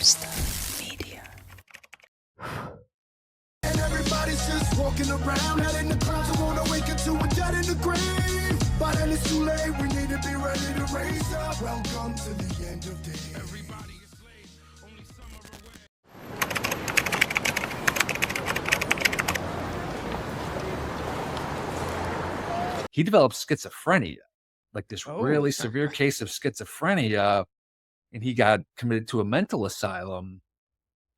TOPLOBSTA Media. And everybody's just walking around, head in the clouds, I wanna wake up to a dead in the grave. But then it's too late, we need to be ready to raise up. Welcome to the end of days. Everybody is slave, only some are aware. He developed schizophrenia, like this really severe case of schizophrenia, and he got committed to a mental asylum.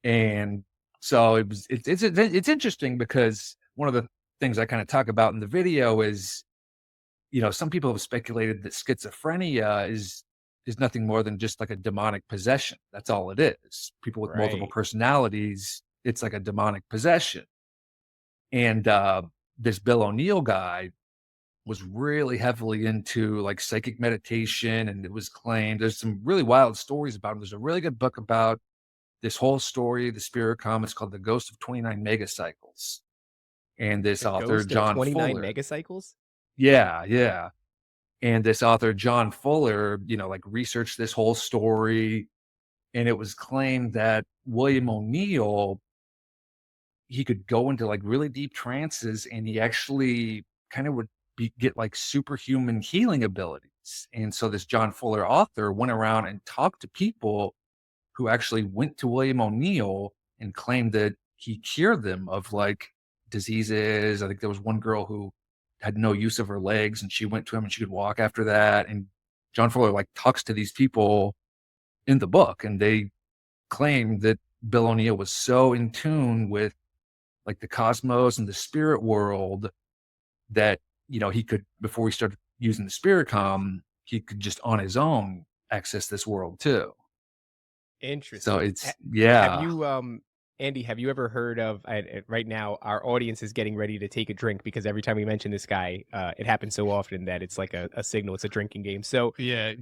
And so it's interesting because one of the things I kind of talk about in the video is, some people have speculated that schizophrenia is nothing more than just like a demonic possession. That's all it is. People with multiple personalities, it's like a demonic possession. And this Bill O'Neill guy was really heavily into like psychic meditation, and it was claimed there's some really wild stories about him. There's a really good book about this whole story, the spirit comic. It's called The Ghost of 29 Megacycles. And this author, John 29 Fuller. Megacycles? Yeah. And this author, John Fuller, researched this whole story. And it was claimed that William O'Neill, he could go into like really deep trances, and he actually kind of would get like superhuman healing abilities. And so this John Fuller author went around and talked to people who actually went to William O'Neill and claimed that he cured them of like diseases. I think there was one girl who had no use of her legs, and she went to him and she could walk after that. And John Fuller like talks to these people in the book, and they claim that Bill O'Neill was so in tune with like the cosmos and the spirit world that, he could, before he started using the spirit com, he could just on his own access this world too. Interesting. So it's, Have you, Andy, have you ever heard of, right now, our audience is getting ready to take a drink because every time we mention this guy, it happens so often that it's like a signal. It's a drinking game. So yeah.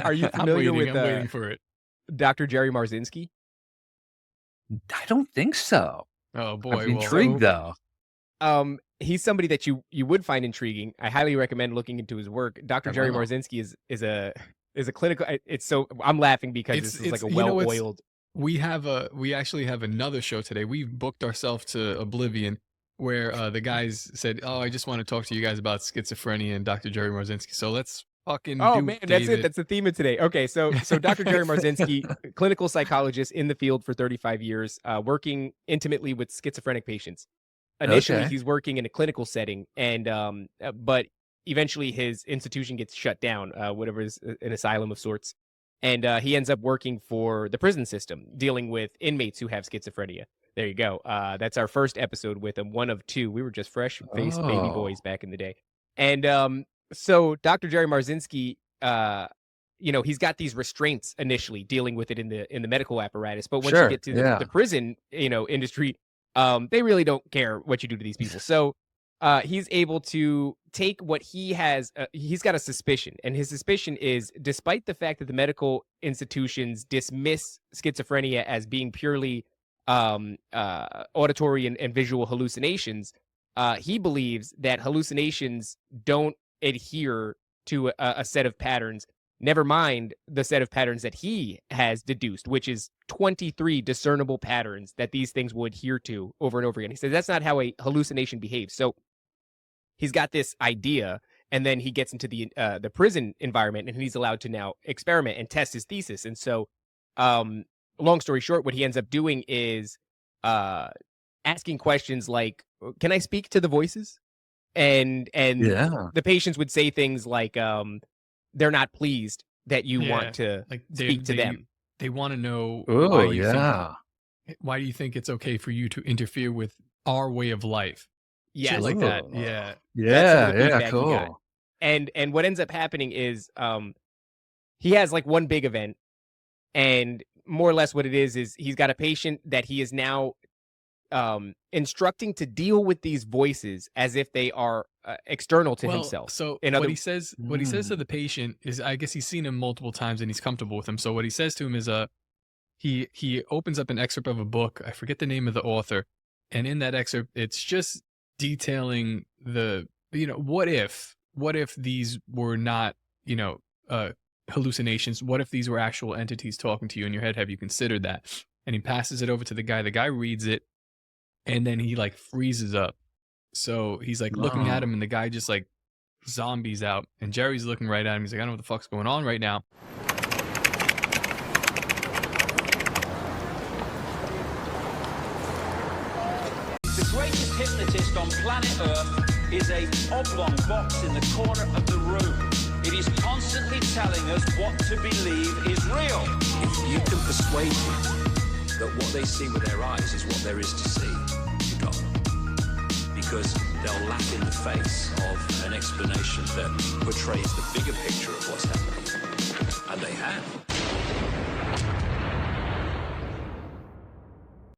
Are you familiar I'm with waiting for it. Dr. Jerry Marzinski? I don't think so. Oh boy. I'm intrigued though. He's somebody that you would find intriguing. I highly recommend looking into his work. Dr. Jerry Marzinski is a clinical. It's so I'm laughing because this is like a well-oiled. We actually have another show today. We booked ourselves to Oblivion, where the guys said, "Oh, I just want to talk to you guys about schizophrenia and Dr. Jerry Marzinski." So let's fucking. Oh man, that's it. That's the theme of today. Okay, so Dr. Jerry Marzinski, clinical psychologist in the field for 35 years, working intimately with schizophrenic patients. Initially, he's working in a clinical setting, and but eventually his institution gets shut down, whatever is an asylum of sorts, and he ends up working for the prison system, dealing with inmates who have schizophrenia. There you go. That's our first episode with him, one of two. We were just fresh-faced baby boys back in the day, and so Dr. Jerry Marzinski, he's got these restraints initially dealing with it in the medical apparatus, but once you get to the prison, industry. They really don't care what you do to these people. So he's able to take what he has. He's got a suspicion, and his suspicion is, despite the fact that the medical institutions dismiss schizophrenia as being purely auditory and visual hallucinations, he believes that hallucinations don't adhere to a set of patterns. Never mind the set of patterns that he has deduced, which is 23 discernible patterns that these things will adhere to over and over again. He says that's not how a hallucination behaves. So he's got this idea, and then he gets into the prison environment, and he's allowed to now experiment and test his thesis. And so, long story short, what he ends up doing is asking questions like, "Can I speak to the voices?" And the patients would say things like, they're not pleased that you want to speak to them. They want to know why do you think it's okay for you to interfere with our way of life? Yeah, like that. Yeah, cool. And what ends up happening is he has like one big event, and more or less what it is he's got a patient that he is now instructing to deal with these voices as if they are external to himself. So what he says to the patient is, I guess he's seen him multiple times and he's comfortable with him. So what he says to him is, he opens up an excerpt of a book. I forget the name of the author, and in that excerpt, it's just detailing the what if these were not hallucinations? What if these were actual entities talking to you in your head? Have you considered that? And he passes it over to the guy. The guy reads it, and then he like freezes up. So he's like looking at him, and the guy just like zombies out. And Jerry's looking right at him. He's like, I don't know what the fuck's going on right now. The greatest hypnotist on planet Earth is a oblong box in the corner of the room. It is constantly telling us what to believe is real. If you can persuade people that what they see with their eyes is what there is to see, you got them. Because they'll laugh in the face of an explanation that portrays the bigger picture of what's happening. And they have.